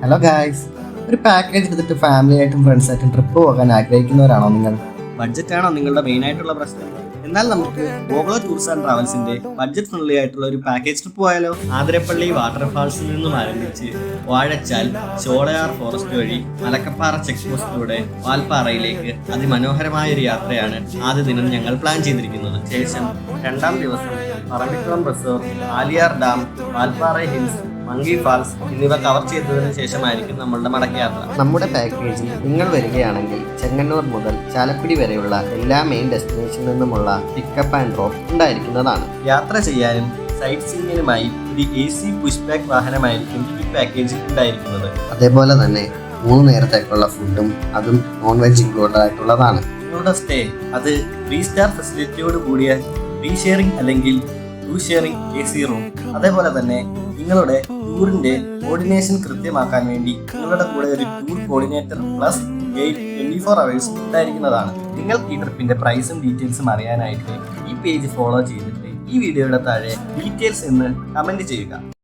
Hello guys, ഒരു package എടുത്തിട്ട് family ആയിട്ടും ഫ്രണ്ട്സ് ആയിട്ടും ട്രിപ്പ് പോകാൻ ആഗ്രഹിക്കുന്നവരാണോ നിങ്ങൾ? ബഡ്ജറ്റാണോ നിങ്ങളുടെ മെയിൻ ആയിട്ടുള്ള പ്രശ്നം? എന്നാൽ നമുക്ക് ഗോകുല ടൂർസ് ആൻഡ് ട്രാവൽസിന്റെ ബഡ്ജറ്റ് ഫ്രണ്ട്ലി ആയിട്ടുള്ള ഒരു പാക്കേജ് ട്രിപ്പ് പോയാലോ? ആതിരപ്പള്ളി വാട്ടർഫാൾസിൽ നിന്നും ആരംഭിച്ച് വാഴച്ചാൽ, ഷോളയാർ ഫോറസ്റ്റ് വഴി മലക്കപ്പാറ ചെക്ക് പോസ്റ്റിലൂടെ വാൽപ്പാറയിലേക്ക് അതിമനോഹരമായ ഒരു യാത്രയാണ് ആദ്യ ദിനം ഞങ്ങൾ പ്ലാൻ ചെയ്തിരിക്കുന്നത്. ശേഷം രണ്ടാം ദിവസം Parambikulam resort, Aliyar dam, Valparai hills, monkey falls എന്നിവ കവർ ചെയ്തതിനു ശേഷമായിരിക്കും നമ്മളുടെ മടക്കയാത്ര. നമ്മുടെ പാക്കേജിൽ നിങ്ങൾ വരികയാണെങ്കിൽ ചെങ്ങന്നൂർ മുതൽ ചാലക്കുടി വരെയുള്ള എല്ലാ മെയിൻ ഡെസ്റ്റിനേഷനിൽ നിന്നുമുള്ള പിക്കപ്പ് ആൻഡ് ഡ്രോപ്പ് ഉണ്ടായിരിക്കുന്നതാണ്. യാത്ര ചെയ്യാനും സൈറ്റ് സീയിങ്ങിനുമായി ഒരു AC പുഷ് ബാക്ക് വാഹനമായിരിക്കും ഈ പാക്കേജിൽ ഉണ്ടായിരിക്കുന്നത്. അതേപോലെ തന്നെ 3 നേരത്തേക്കുള്ള ഫുഡും അതും നോൺ വെജ് ഇൻക്ലൂഡഡ് ആയിട്ടുള്ളതാണ്. നിങ്ങളുടെ സ്റ്റേ അത് 3 സ്റ്റാർ ഫെസിലിറ്റിയോട് കൂടിയ 3 ഷെയറിംഗ് അല്ലെങ്കിൽ 2 ഷെയറിംഗ് AC റൂം. അതേപോലെ തന്നെ നിങ്ങളുടെ ടൂറിന്റെ കോർഡിനേഷൻ കൃത്യമാക്കാൻ വേണ്ടി നിങ്ങളുടെ കൂടെ ഒരു tour coordinator plus guide 24 hours ഉണ്ടായിരിക്കുന്നതാണ്. നിങ്ങൾക്ക് ഈ ട്രിപ്പിന്റെ പ്രൈസും ഡീറ്റെയിൽസും അറിയാനായിട്ട് ഈ പേജ് ഫോളോ ചെയ്തിട്ട് ഈ വീഡിയോയുടെ താഴെ ഡീറ്റെയിൽസ് എന്ന് കമന്റ് ചെയ്യുക.